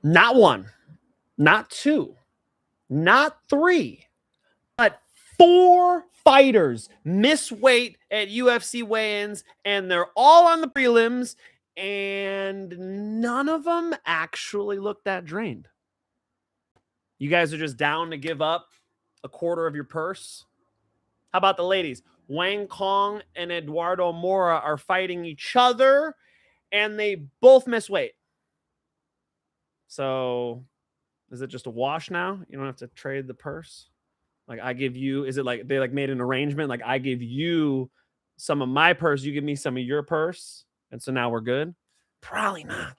Not one, not two, not three, but 4 fighters miss weight at UFC weigh-ins, and they're all on the prelims, and none of them actually look that drained. You guys are just down to give up a quarter of your purse? How about the ladies? Wang, Cong, and Eduarda Moura are fighting each other, and they both miss weight. So is it just a wash now? You don't have to trade the purse? Like, I give you, is it like they like made an arrangement? Like, I give you some of my purse, you give me some of your purse, and so now we're good? Probably not.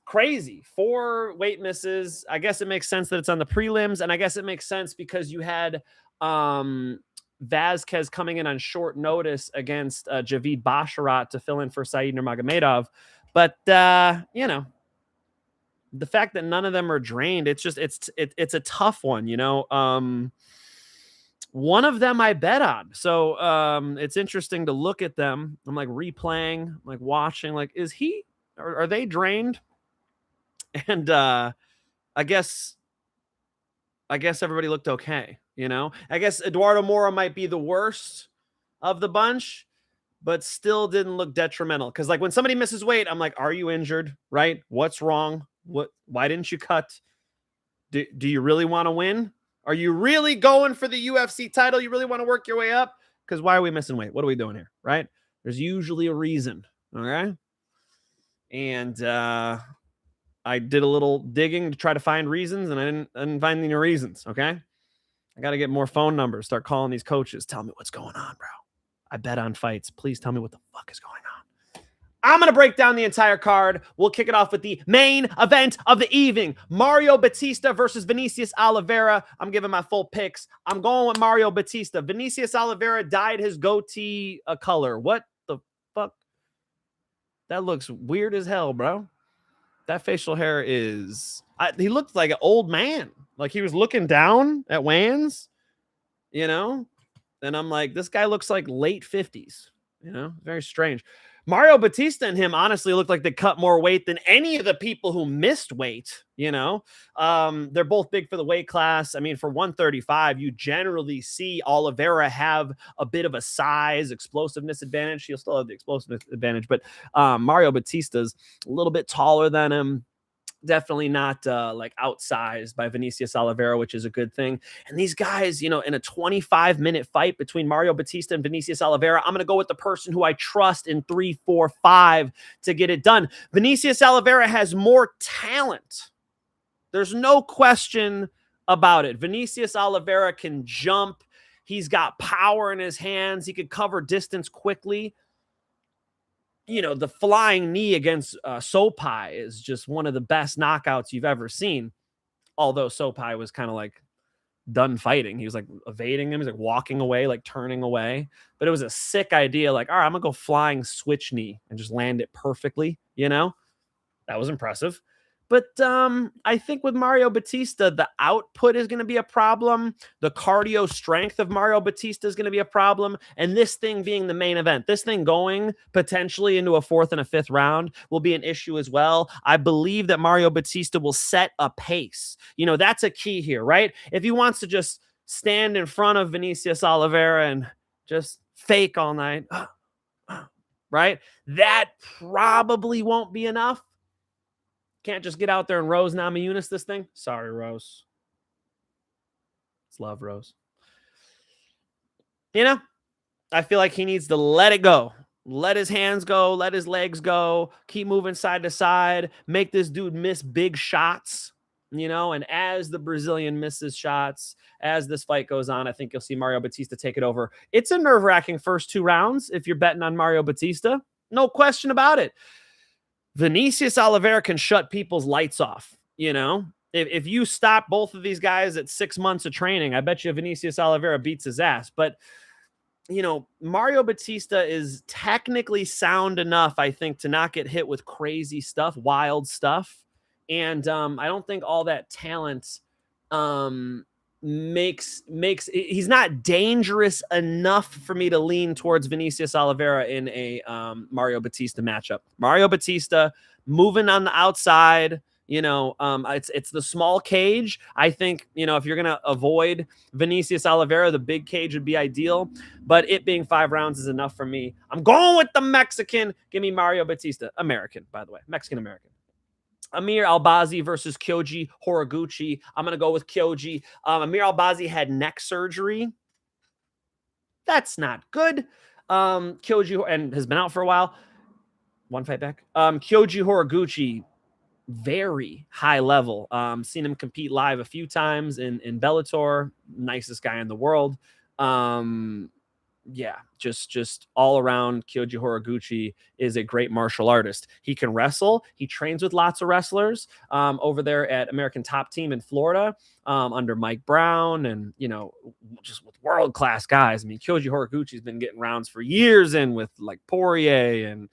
Crazy. 4 weight misses. I guess it makes sense that it's on the prelims, and I guess it makes sense because you had Vasquez coming in on short notice against Javid Basharat to fill in for Said Nurmagomedov. But you know, the fact that none of them are drained, it's a tough one, you know. One of them I bet on. So it's interesting to look at them. I'm like replaying, like watching, like, are they drained? And I guess everybody looked okay, you know. I guess Eduardo Moura might be the worst of the bunch, but still didn't look detrimental. Because like when somebody misses weight, I'm like, are you injured? Right? What's wrong? Why didn't you cut? Do you really want to win? Are you really going for the UFC title? You really want to work your way up? Because why are we missing weight? What are we doing here? Right? There's usually a reason. Okay. And I did a little digging to try to find reasons, and I didn't find any reasons. Okay. I got to get more phone numbers, start calling these coaches. Tell me what's going on, bro. I bet on fights. Please tell me what the fuck is going on. I'm going to break down the entire card. We'll kick it off with the main event of the evening. Mario Bautista versus Vinicius Oliveira. I'm giving my full picks. I'm going with Mario Bautista. Vinicius Oliveira dyed his goatee a color. What the fuck? That looks weird as hell, bro. That facial hair is... he looked like an old man. Like he was looking down at Wans, you know? And I'm like, this guy looks like late 50s, you know? Very strange. Mario Bautista and him honestly looked like they cut more weight than any of the people who missed weight, you know? They're both big for the weight class. I mean, for 135, you generally see Oliveira have a bit of a size, explosiveness advantage. He'll still have the explosiveness advantage, but Mario Bautista's a little bit taller than him. Definitely not like outsized by Vinicius Oliveira, which is a good thing. And these guys, you know, in a 25-minute fight between Mario Bautista and Vinicius Oliveira, I'm going to go with the person who I trust in 3, 4, 5 to get it done. Vinicius Oliveira has more talent. There's no question about it. Vinicius Oliveira can jump. He's got power in his hands. He could cover distance quickly. You know, the flying knee against Sopai is just one of the best knockouts you've ever seen. Although Sopai was kind of like done fighting. He was like evading him. He was like walking away, like turning away. But it was a sick idea. Like, all right, I'm going to go flying switch knee and just land it perfectly. You know, that was impressive. But I think with Mario Bautista, the output is going to be a problem. The cardio strength of Mario Bautista is going to be a problem. And this thing being the main event, this thing going potentially into a 4th and a 5th round will be an issue as well. I believe that Mario Bautista will set a pace. You know, that's a key here, right? If he wants to just stand in front of Vinicius Oliveira and just fake all night, right? That probably won't be enough. Can't just get out there and Rose Namajunas this thing. Sorry, Rose. It's love, Rose. You know, I feel like he needs to let it go. Let his hands go. Let his legs go. Keep moving side to side. Make this dude miss big shots, you know, and as the Brazilian misses shots, as this fight goes on, I think you'll see Mario Bautista take it over. It's a nerve-wracking first 2 rounds if you're betting on Mario Bautista. No question about it. Vinicius Oliveira can shut people's lights off, you know? If you stop both of these guys at 6 months of training, I bet you Vinicius Oliveira beats his ass. But, you know, Mario Bautista is technically sound enough, I think, to not get hit with crazy stuff, wild stuff. And I don't think all that talent makes he's not dangerous enough for me to lean towards Vinicius Oliveira in a Mario Bautista matchup. Mario Bautista moving on the outside, It's the small cage. I think, if you're gonna avoid Vinicius Oliveira, the big cage would be ideal. But it being 5 rounds is enough for me. I'm going with the Mexican. Give me Mario Bautista, American, by the way, Mexican American. Amir Albazi versus Kyoji Horiguchi. I'm going to go with Kyoji. Amir Albazi had neck surgery. That's not good. Kyoji, and has been out for a while. One fight back. Kyoji Horiguchi, very high level. Seen him compete live a few times in Bellator. Nicest guy in the world. Yeah, just all around, Kyoji Horiguchi is a great martial artist. He can wrestle. He trains with lots of wrestlers over there at American Top Team in Florida under Mike Brown, and just with world-class guys. I mean, Kyoji Horiguchi's been getting rounds for years in with like Poirier and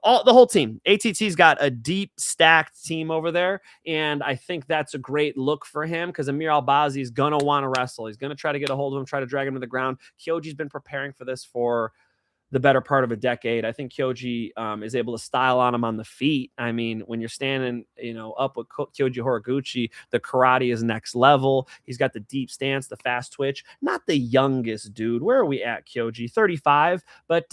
all the whole team. ATT's got a deep stacked team over there, and I think that's a great look for him because Amir Albazi is gonna want to wrestle. He's gonna try to get a hold of him, try to drag him to the ground. Kyoji's been preparing for this for the better part of a decade. I think Kyoji is able to style on him on the feet. I mean, when you're standing, up with Kyoji Horiguchi, the karate is next level. He's got the deep stance, the fast twitch. Not the youngest dude. Where are we at, Kyoji? 35, but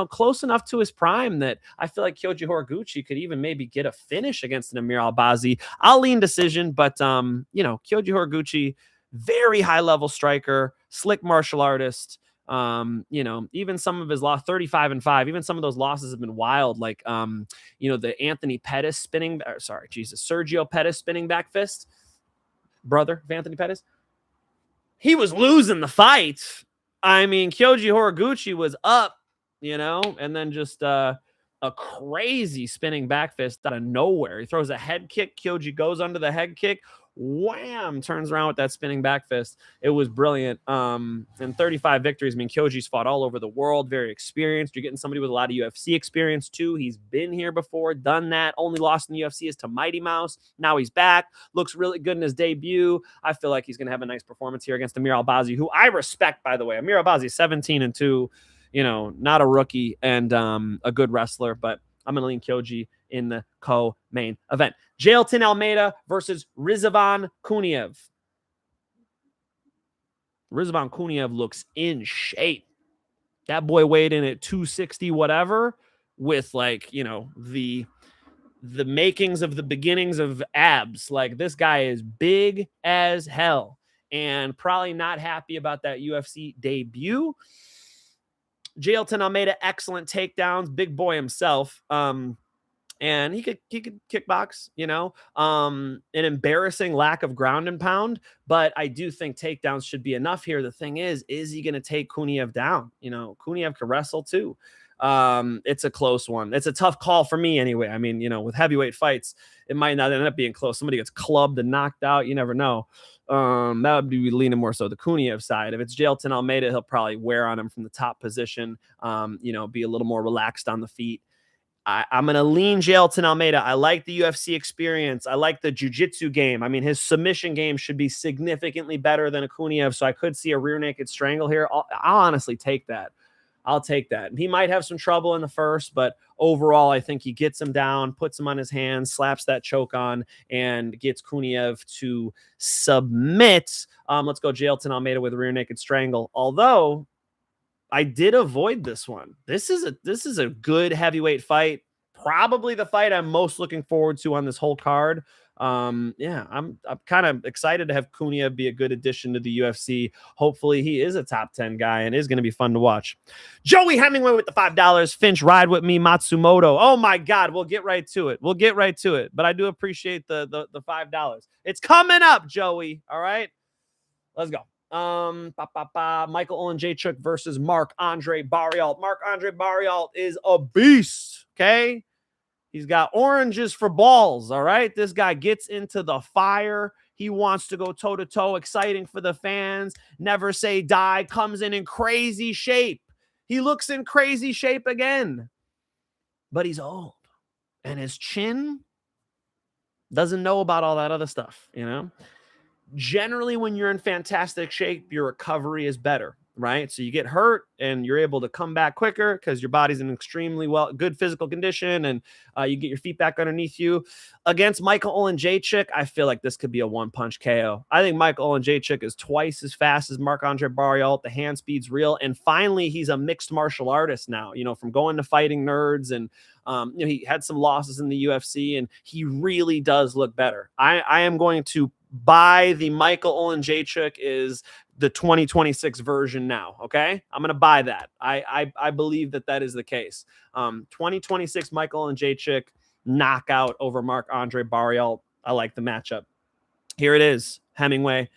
close enough to his prime that I feel like Kyoji Horiguchi could even maybe get a finish against an Amir Albazi. I'll lean decision, but Kyoji Horiguchi, very high level striker, slick martial artist. Even some of his loss, 35-5, even some of those losses have been wild. Like, the Anthony Pettis Sergio Pettis spinning back fist, brother of Anthony Pettis. He was losing the fight. I mean, Kyoji Horiguchi was up, and then just a crazy spinning back fist out of nowhere. He throws a head kick. Kyoji goes under the head kick. Wham! Turns around with that spinning back fist. It was brilliant. And 35 victories. I mean, Kyoji's fought all over the world, very experienced. You're getting somebody with a lot of UFC experience too. He's been here before, done that. Only lost in the UFC is to Mighty Mouse. Now he's back. Looks really good in his debut. I feel like he's going to have a nice performance here against Amir Albazi, who I respect, by the way. Amir Albazi, 17-2. Not a rookie and a good wrestler, but I'm going to lean Kyoji in the co-main event. Jailton Almeida versus Rizvan Kuniev. Rizvan Kuniev looks in shape. That boy weighed in at 260 whatever with the makings of the beginnings of abs. Like, this guy is big as hell and probably not happy about that UFC debut. Jailton Almeida, excellent takedowns, big boy himself. And he could kickbox, an embarrassing lack of ground and pound, but I do think takedowns should be enough here. The thing is he going to take Kuniev down? Kuniev can wrestle too. It's a close one. It's a tough call for me anyway. I mean, with heavyweight fights, it might not end up being close. Somebody gets clubbed and knocked out. You never know. That would be leaning more so the Kuniev side. If it's Jailton Almeida, he'll probably wear on him from the top position, be a little more relaxed on the feet. I'm going to lean Jailton Almeida. I like the UFC experience. I like the jiu-jitsu game. I mean, his submission game should be significantly better than a Kuniev, so I could see a rear naked strangle here. I'll honestly take that. I'll take that. He might have some trouble in the first, but overall, I think he gets him down, puts him on his hands, slaps that choke on, and gets Kuniev to submit. Let's go Jailton Almeida with a rear naked strangle. Although I did avoid this one. This is a good heavyweight fight. Probably the fight I'm most looking forward to on this whole card. I'm kind of excited to have Kuniev be a good addition to the UFC. Hopefully he is a top 10 guy and is going to be fun to watch. Joey Hemingway with the $5. Finch, ride with me, Matsumoto. Oh my God, we'll get right to it. But I do appreciate the $5. It's coming up, Joey. All right, let's go. Michael Oleksiejczuk versus Marc-Andre Barriault. Marc-Andre Barriault is a beast. Okay. He's got oranges for balls. All right. This guy gets into the fire. He wants to go toe to toe. Exciting for the fans. Never say die. Comes in crazy shape. He looks in crazy shape again, but he's old and his chin doesn't know about all that other stuff. Generally, when you're in fantastic shape, your recovery is better. right? So you get hurt and you're able to come back quicker because your body's in extremely good physical condition, and you get your feet back underneath you. Against Michael Oleksiejczuk, I feel like this could be a one-punch KO. I think Michael Oleksiejczuk is twice as fast as Marc-Andre Barriault. The hand speed's real, and finally, he's a mixed martial artist now. From going to fighting nerds, and he had some losses in the UFC, and he really does look better. I am going to buy the Michael Oleksiejczuk is the 2026 version now. Okay. I'm going to buy that. I believe that is the case. 2026 Michael Oleksiejczuk knockout over Marc-Andre Barriault. I like the matchup. Here it is. Hemingway.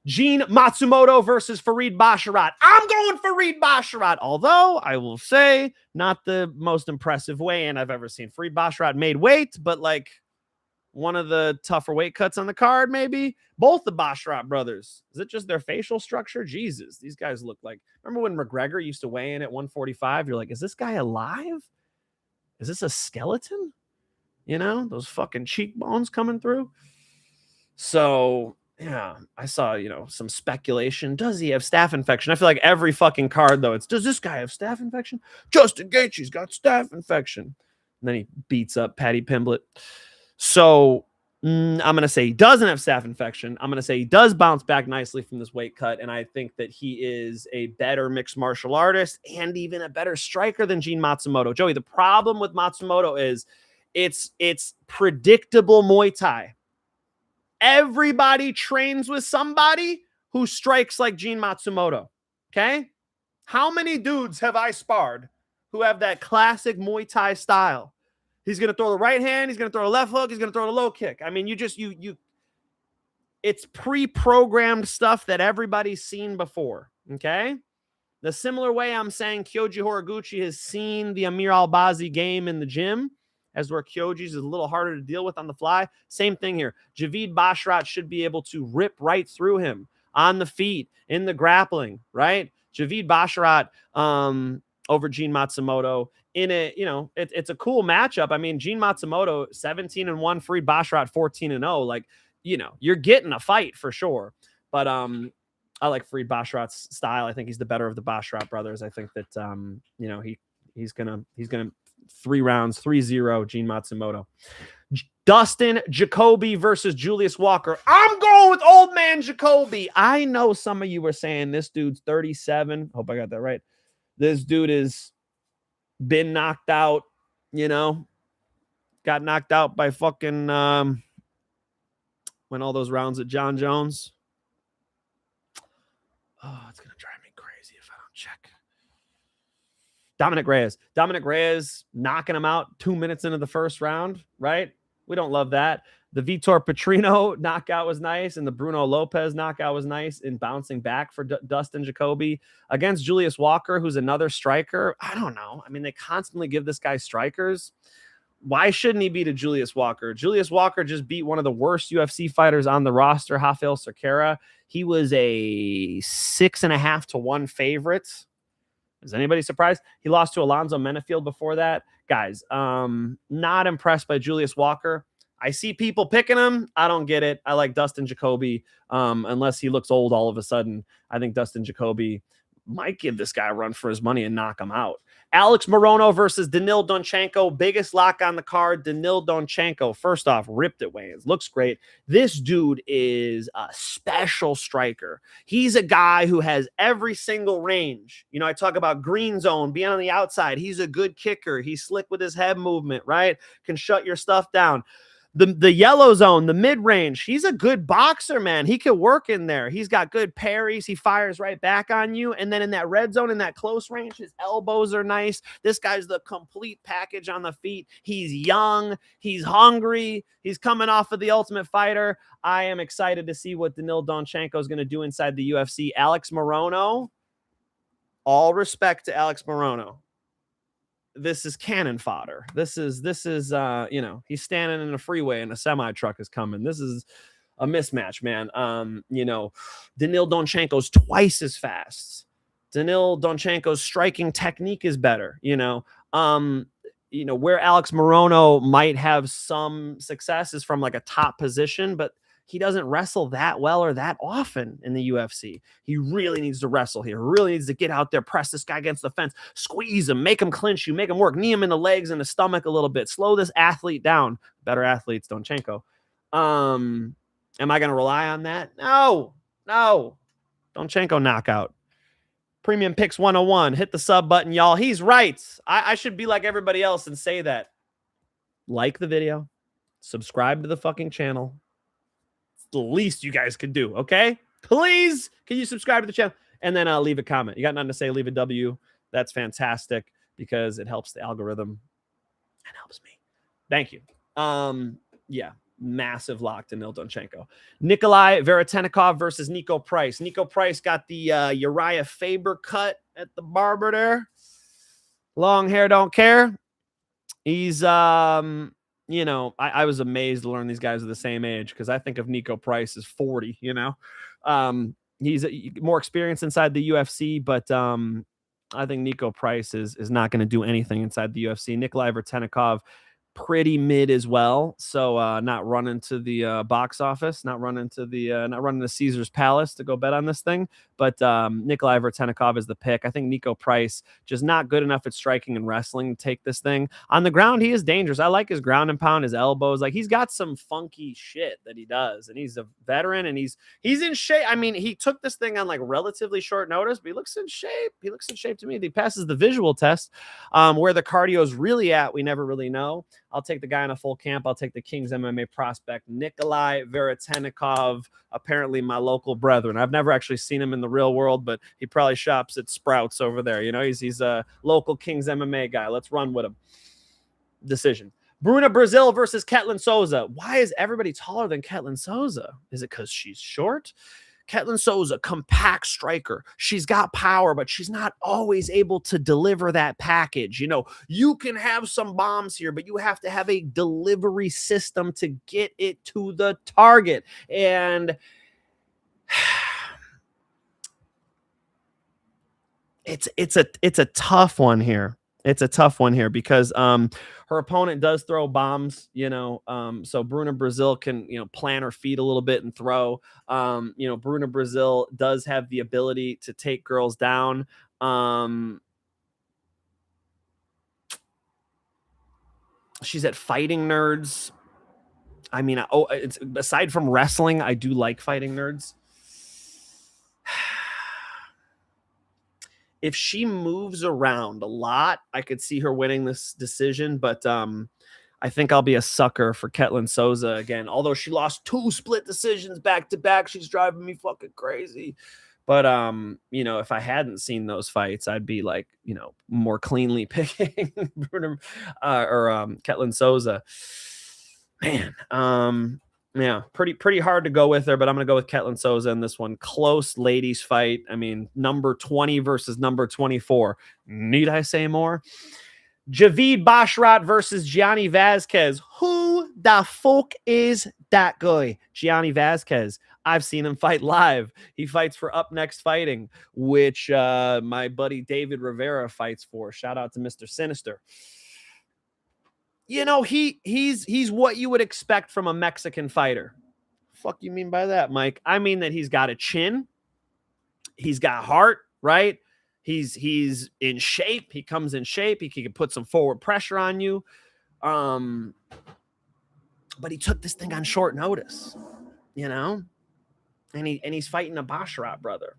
Jean Matsumoto versus Farid Basharat. I'm going Farid Basharat, although I will say not the most impressive weigh-in I've ever seen. Farid Basharat made weight, but like one of the tougher weight cuts on the card, maybe. Both the Basharat brothers. Is it just their facial structure? Jesus, these guys look like... Remember when McGregor used to weigh in at 145? You're like, is this guy alive? Is this a skeleton? Those fucking cheekbones coming through. So, yeah, I saw, some speculation. Does he have staph infection? I feel like every fucking card, though, it's, does this guy have staph infection? Justin Gaethje's got staph infection. And then he beats up Paddy Pimblett. So I'm going to say he doesn't have staph infection. I'm going to say he does bounce back nicely from this weight cut. And I think that he is a better mixed martial artist and even a better striker than Jean Matsumoto. Joey, the problem with Matsumoto is it's predictable Muay Thai. Everybody trains with somebody who strikes like Jean Matsumoto. Okay. How many dudes have I sparred who have that classic Muay Thai style? He's going to throw the right hand. He's going to throw a left hook. He's going to throw the low kick. I mean, it's pre-programmed stuff that everybody's seen before. Okay. The similar way I'm saying Kyoji Horiguchi has seen the Amir Albazi game in the gym, as where Kyoji's is a little harder to deal with on the fly. Same thing here. Javid Basharat should be able to rip right through him on the feet, in the grappling, right? Javid Basharat over Jean Matsumoto. In a, it's a cool matchup. I mean, Jean Matsumoto 17-1, Farid Basharat 14-0. Like, you're getting a fight for sure. But I like Farid Basharat's style. I think he's the better of the Basharat brothers. I think that he's gonna 3 rounds, 3-0 Jean Matsumoto. Dustin Jacoby versus Julius Walker. I'm going with old man Jacoby. I know some of you were saying this dude's 37. Hope I got that right. This dude is been knocked out, got knocked out by fucking when all those rounds at John Jones. Oh, it's gonna drive me crazy if I don't check. Dominic Reyes knocking him out 2 minutes into the first round, right? We don't love that. The Vitor Petrino knockout was nice, and the Bruno Lopez knockout was nice in bouncing back for Dustin Jacoby. Against Julius Walker, who's another striker, I don't know. I mean, they constantly give this guy strikers. Why shouldn't he beat a Julius Walker? Julius Walker just beat one of the worst UFC fighters on the roster, Rafael Cerqueira. He was a 6.5-1 favorite. Is anybody surprised? He lost to Alonzo Menefield before that. Guys, not impressed by Julius Walker. I see people picking him. I don't get it. I like Dustin Jacoby, unless he looks old all of a sudden. I think Dustin Jacoby might give this guy a run for his money and knock him out. Alex Morono versus Danil Donchenko. Biggest lock on the card. Danil Donchenko, first off, ripped at weigh-ins. Looks great. This dude is a special striker. He's a guy who has every single range. I talk about green zone, being on the outside. He's a good kicker. He's slick with his head movement, right? Can shut your stuff down. The yellow zone, the mid-range, he's a good boxer, man. He can work in there. He's got good parries. He fires right back on you. And then in that red zone, in that close range, his elbows are nice. This guy's the complete package on the feet. He's young. He's hungry. He's coming off of the Ultimate Fighter. I am excited to see what Danil Donchenko is going to do inside the UFC. Alex Morono, all respect to Alex Morono. This is cannon fodder. This is he's standing in a freeway and a semi truck is coming. This is a mismatch, man. Danil Donchenko's twice as fast. Danil Donchenko's striking technique is better, where Alex Morono might have some success is from like a top position, but he doesn't wrestle that well or that often in the UFC. He really needs to wrestle here. Really needs to get out there, press this guy against the fence, squeeze him, make him clinch you, make him work, knee him in the legs and the stomach a little bit, slow this athlete down. Better athletes, Donchenko. Am I going to rely on that? No. Donchenko knockout. Premium Picks 101. Hit the sub button, y'all. He's right. I should be like everybody else and say that. Like the video. Subscribe to the fucking channel. It's the least you guys can do, okay? Please, can you subscribe to the channel? And then leave a comment. You got nothing to say, leave a W. That's fantastic because it helps the algorithm. It helps me. Thank you. Yeah. Massive lock to Donchenko. Nikolai Veretennikov versus Niko Price. Niko Price got the Uriah Faber cut at the barber there. Long hair, don't care. He's, you know, I was amazed to learn these guys are the same age because I think of Niko Price as 40, you know. He's more experienced inside the UFC, but I think Niko Price is not going to do anything inside the UFC. Nikolai Veretennikov, pretty mid as well, so not running to the box office, not running to Caesar's Palace to go bet on this thing. But Nikolai Veretennikov is the pick. I think Niko Price just not good enough at striking and wrestling to take this thing. On the ground, he is dangerous. I like his ground and pound, his elbows. Like, he's got some funky shit that he does, and he's a veteran, and he's in shape. I mean, he took this thing on like relatively short notice, but he looks in shape. He looks in shape to me. He passes the visual test. Where the cardio is really at, we never really know. I'll take the guy in a full camp. I'll take the King's MMA prospect, Nikolai Veretennikov, apparently my local brethren. I've never actually seen him in the real world, but he probably shops at Sprouts over there. You know, he's a local King's MMA guy. Let's run with him. Decision. Bruna Brasil versus Ketlen Souza. Why is everybody taller than Ketlen Souza? Is it because she's short? Ketlen Souza, compact striker. She's got power, but she's not always able to deliver that package. You know, you can have some bombs here, but you have to have a delivery system to get it to the target. And it's a tough one here. It's a tough one here because her opponent does throw bombs, you know. So Bruna Brasil can, you know, plant her feet a little bit and throw. You know, Bruna Brasil does have the ability to take girls down. She's at Fighting Nerds. I mean, it's aside from wrestling, I do like Fighting Nerds. If she moves around a lot, I could see her winning this decision, but I think I'll be a sucker for Ketlen Souza again. Although she lost 2 split decisions back to back, she's driving me fucking crazy. But you know, if I hadn't seen those fights, I'd be like, you know, more cleanly picking Bruna Ketlen Souza. Man, yeah, pretty hard to go with her, but I'm going to go with Ketlen Souza in this one. Close ladies fight. I mean, number 20 versus number 24. Need I say more? Javid Basharat versus Gianni Vasquez. Who the fuck is that guy? Gianni Vasquez. I've seen him fight live. He fights for Up Next Fighting, which my buddy David Rivera fights for. Shout out to Mr. Sinister. You know, he's what you would expect from a Mexican fighter. Fuck you mean by that, Mike? I mean that he's got a chin. He's got heart, right? He's in shape. He comes in shape. He can put some forward pressure on you. But he took this thing on short notice, you know? And he's fighting a Basharat brother.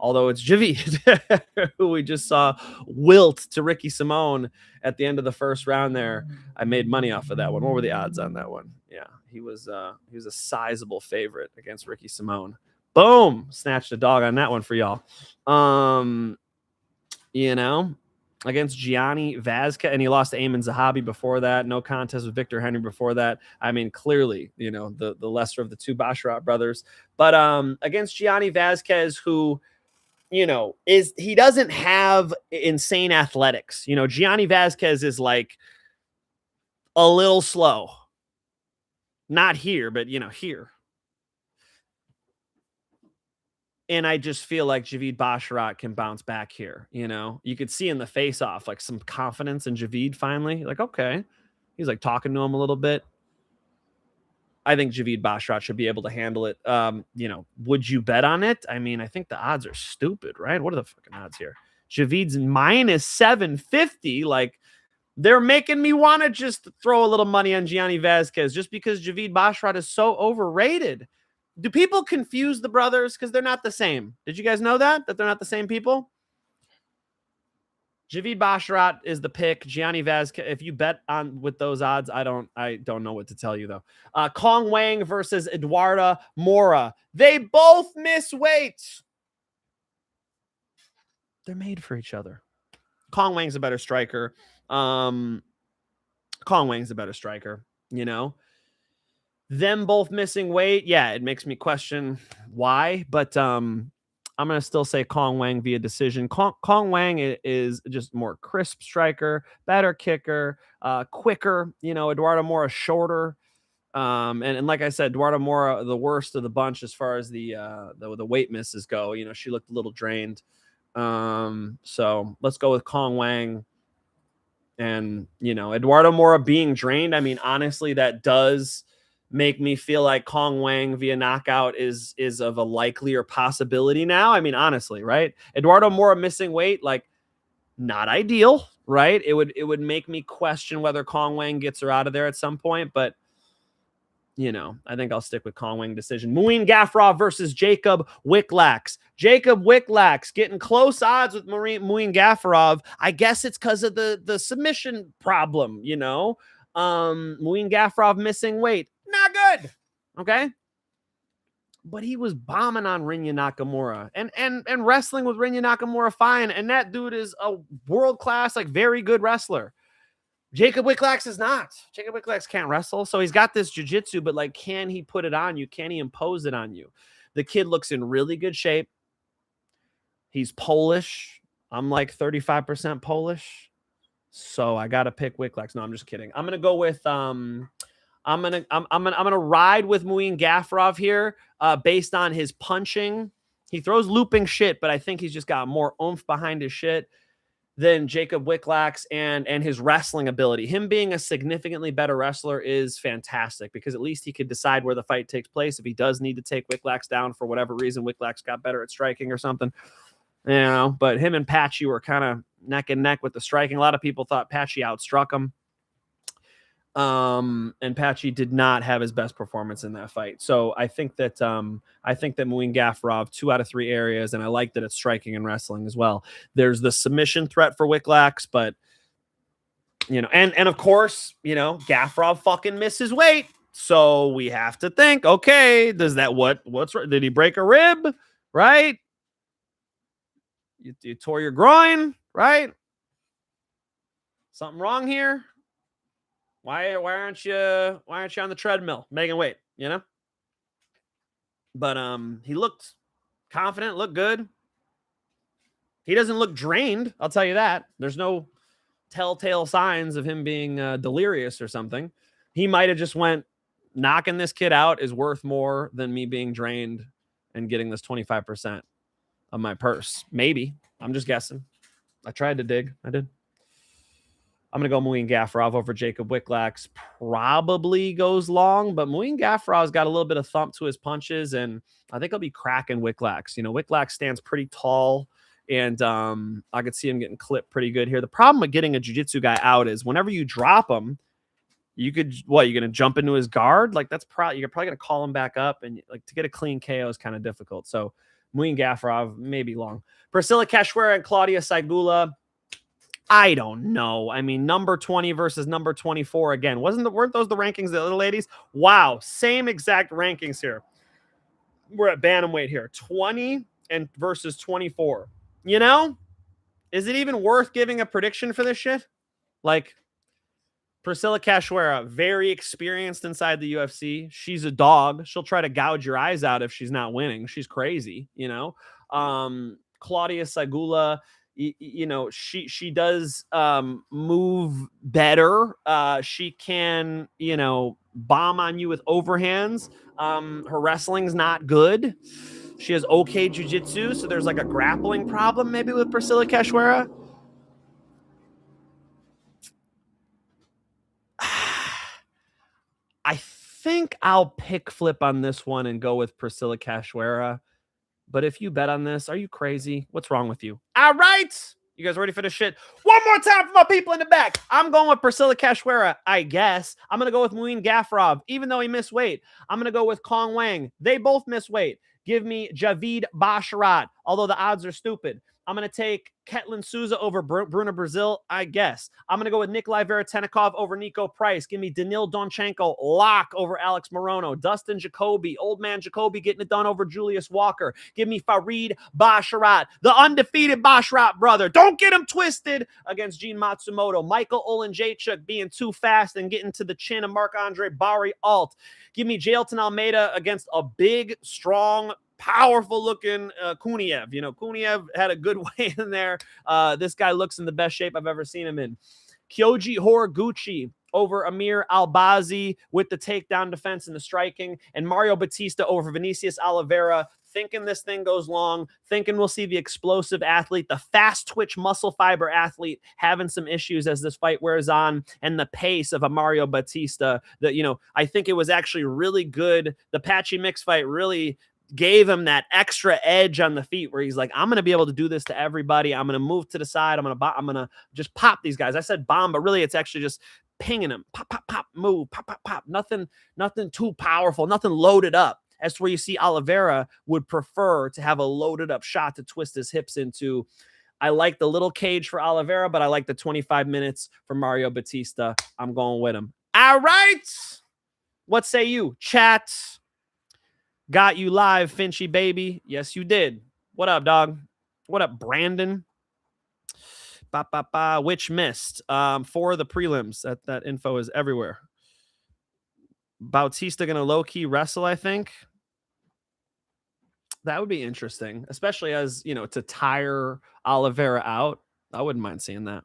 Although it's Javid, who we just saw wilt to Ricky Simone at the end of the first round there. I made money off of that one. What were the odds on that one? Yeah, he was a sizable favorite against Ricky Simone. Boom! Snatched a dog on that one for y'all. You know, against Gianni Vasquez, and he lost to Ayman Zahabi before that. No contest with Victor Henry before that. I mean, clearly, you know, the lesser of the 2 Basharat brothers. But against Gianni Vasquez, who, you know, he doesn't have insane athletics. You know, Gianni Vasquez is like a little slow. Not here, but, you know, here. And I just feel like Javid Basharat can bounce back here. You know, you could see in the face-off, like some confidence in Javid finally. Like, okay. He's like talking to him a little bit. I think Javid Basharat should be able to handle it. Would you bet on it? I mean, I think the odds are stupid, right? What are the fucking odds here? Javid's minus 750. Like, they're making me want to just throw a little money on Gianni Vasquez just because Javid Basharat is so overrated. Do people confuse the brothers? Because they're not the same. Did you guys know that they're not the same people? Javid Basharat is the pick. Gianni Vasquez. If you bet on with those odds, I don't know what to tell you though. Cong Wang versus Eduarda Moura. They both miss weight. They're made for each other. Cong Wang's a better striker. Cong Wang's a better striker. Them both missing weight. Yeah, it makes me question why, but I'm going to still say Cong Wang via decision. Cong Wang is just more crisp striker, better kicker, quicker. Eduarda Moura shorter. And like I said, Eduarda Moura, the worst of the bunch as far as the weight misses go. She looked a little drained. So let's go with Cong Wang. And, Eduarda Moura being drained, I mean, honestly, that does make me feel like Cong Wang via knockout is of a likelier possibility now. I mean, honestly, right? Eduarda Moura missing weight, like, not ideal, right? It would make me question whether Cong Wang gets her out of there at some point, but I think I'll stick with Cong Wang decision. Muin Gafurov versus Jacob Wiklax. Jacob Wiklax getting close odds with Muin Gafurov. I guess it's because of the submission problem, Muin Gafurov missing weight. Not good. Okay. But he was bombing on Rinya Nakamura and wrestling with Rinya Nakamura fine. And that dude is a world-class, like, very good wrestler. Jacob Wiklax is not. Jacob Wiklax can't wrestle. So he's got this jiu-jitsu, but, like, can he put it on you? Can he impose it on you? The kid looks in really good shape. He's Polish. I'm like 35% Polish. So I got to pick Wiklax. No, I'm just kidding. I'm going to go with, I'm gonna ride with Muin Gafurov here, based on his punching. He throws looping shit, but I think he's just got more oomph behind his shit than Jacob Wiklax and his wrestling ability. Him being a significantly better wrestler is fantastic because at least he could decide where the fight takes place. If he does need to take Wiklax down for whatever reason, Wiklax got better at striking or something, but him and Patchy were kind of neck and neck with the striking. A lot of people thought Patchy outstruck him. And Patchy did not have his best performance in that fight. So I think that Muin Gafurov, 2 out of 3 areas, and I like that it's striking and wrestling as well. There's the submission threat for Wiklax, but and of course, Gafurov fucking misses weight. So we have to think, okay, does that what's did he break a rib? Right? You tore your groin, right? Something wrong here? Why aren't you on the treadmill making weight, But he looked confident, looked good. He doesn't look drained, I'll tell you that. There's no telltale signs of him being delirious or something. He might have just went, knocking this kid out is worth more than me being drained and getting this 25% of my purse. Maybe. I'm just guessing. I tried to dig. I did. I'm going to go Muin Gafurov over Jacob Wiklax. Probably goes long, but Muin Gafurov's got a little bit of thump to his punches, and I think he'll be cracking Wiklax. Wiklax stands pretty tall, and I could see him getting clipped pretty good here. The problem with getting a jiu-jitsu guy out is whenever you drop him, you're going to jump into his guard? Like, you're probably going to call him back up, and like to get a clean KO is kind of difficult. So Muin Gafurov, maybe long. Priscilla Cachoeira and Claudia Saigula. I don't know. I mean, number 20 versus number 24 again. Weren't those the rankings, the little ladies? Wow, same exact rankings here. We're at bantamweight here. 20 and versus 24. Is it even worth giving a prediction for this shit? Like, Priscilla Cachoeira, very experienced inside the UFC. She's a dog. She'll try to gouge your eyes out if she's not winning. She's crazy, Claudia Saigula, she does move better. She can, bomb on you with overhands. Her wrestling's not good. She has okay jiu-jitsu, so there's like a grappling problem maybe with Priscilla Cachoeira. I think I'll pick flip on this one and go with Priscilla Cachoeira. But if you bet on this, are you crazy? What's wrong with you? All right. You guys ready for this shit? One more time for my people in the back. I'm going with Priscilla Cachoeira, I guess. I'm going to go with Muin Gafurov, even though he missed weight. I'm going to go with Cong Wang. They both miss weight. Give me Javid Basharat, although the odds are stupid. I'm going to take Ketlen Souza over Bruna, Brasil, I guess. I'm going to go with Nikolai Veretennikov over Niko Price. Give me Donchenko lock over Alex Morono. Dustin Jacoby, old man Jacoby getting it done over Julius Walker. Give me Farid Basharat, the undefeated Basharat brother. Don't get him twisted against Gene Matsumoto. Michael Oleksiejczuk being too fast and getting to the chin of Marc-Andre Barriault. Give me Jailton Almeida against a big, strong, powerful looking Kuniev. You know, Kuniev had a good way in there. This guy looks in the best shape I've ever seen him in. Kyoji Horiguchi over Amir Albazi with the takedown defense and the striking. And Mario Bautista over Vinicius Oliveira. Thinking this thing goes long. Thinking we'll see the explosive athlete, the fast twitch muscle fiber athlete having some issues as this fight wears on. And the pace of a Mario Bautista that, you know, I think it was actually really good. The Patchy Mix fight really gave him that extra edge on the feet where he's like, I'm going to be able to do this to everybody. I'm going to move to the side. I'm going to just pop these guys. I said bomb, but really it's actually just pinging them. Pop, pop, pop, move, pop, pop, pop. Nothing too powerful, nothing loaded up. That's where you see Oliveira would prefer to have a loaded up shot to twist his hips into. I like the little cage for Oliveira, but I like the 25 minutes for Mario Bautista. I'm going with him. All right. What say you, chat? Got you live, Finchy baby. Yes, you did. What up, dog? What up, Brandon? Which missed for the prelims. That info is everywhere. Bautista gonna low-key wrestle, I think. That would be interesting, especially as, you know, to tire Oliveira out. I wouldn't mind seeing that.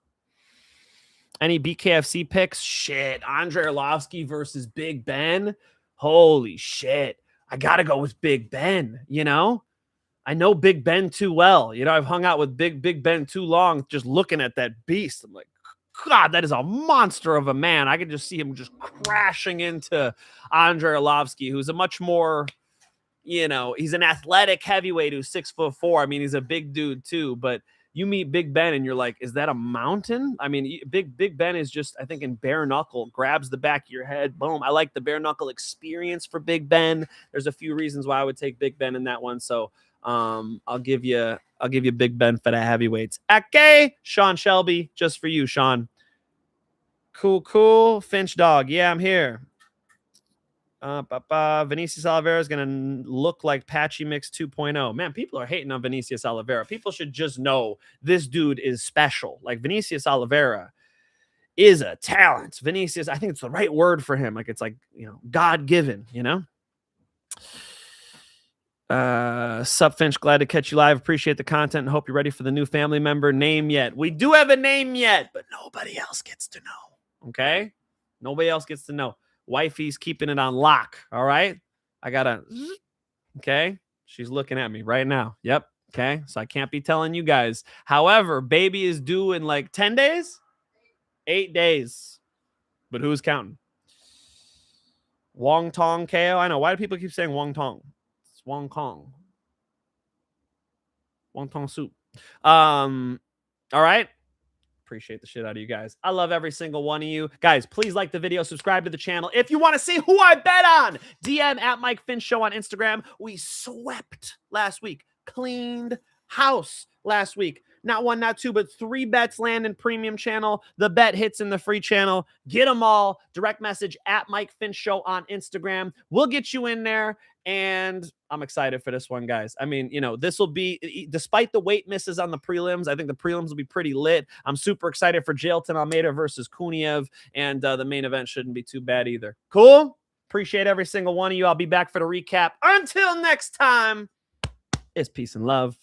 Any BKFC picks? Shit. Andrei Arlovsky versus Big Ben. Holy shit. I got to go with Big Ben, you know? I know Big Ben too well. You know, I've hung out with Big Ben too long just looking at that beast. I'm like, God, that is a monster of a man. I could just see him just crashing into Andrei Arlovsky, who's a much more, you know, he's an athletic heavyweight who's 6'4". I mean, he's a big dude too, but you meet Big Ben and you're like, is that a mountain? I mean, Big Ben is just, I think, in bare knuckle, grabs the back of your head. Boom. I like the bare knuckle experience for Big Ben. There's a few reasons why I would take Big Ben in that one. So I'll give you Big Ben for the heavyweights. Okay. Sean Shelby, just for you, Sean. Cool. Finch dog. Yeah, I'm here. Vinicius Oliveira is going to look like Patchy Mix 2.0. Man, people are hating on Vinicius Oliveira. People should just know this dude is special. Like, Vinicius Oliveira is a talent. Vinicius, I think it's the right word for him. Like, it's like, you know, God-given, you know? Sup, Finch, glad to catch you live. Appreciate the content and hope you're ready for the new family member name yet. We do have a name yet, but nobody else gets to know. Okay? Nobody else gets to know. Wifey's keeping it on lock. All right. I gotta. Okay. She's looking at me right now. Yep. Okay. So I can't be telling you guys. However, baby is due in like 10 days, 8 days. But who's counting? Wong Tong KO. I know. Why do people keep saying Wong Tong? It's Wong Kong. Wong Tong soup. All right. Appreciate the shit out of you guys. I love every single one of you. Guys, please like the video, subscribe to the channel. If you want to see who I bet on, DM at Mike Finch Show on Instagram. We swept last week. Cleaned house last week. Not one, not two, but 3 bets land in premium channel. The bet hits in the free channel. Get them all. Direct message at Mike Finch Show on Instagram. We'll get you in there. And I'm excited for this one, guys. I mean, you know, this will be, despite the weight misses on the prelims, I think the prelims will be pretty lit. I'm super excited for Jailton Almeida versus Kuniev. And the main event shouldn't be too bad either. Cool? Appreciate every single one of you. I'll be back for the recap. Until next time, it's peace and love.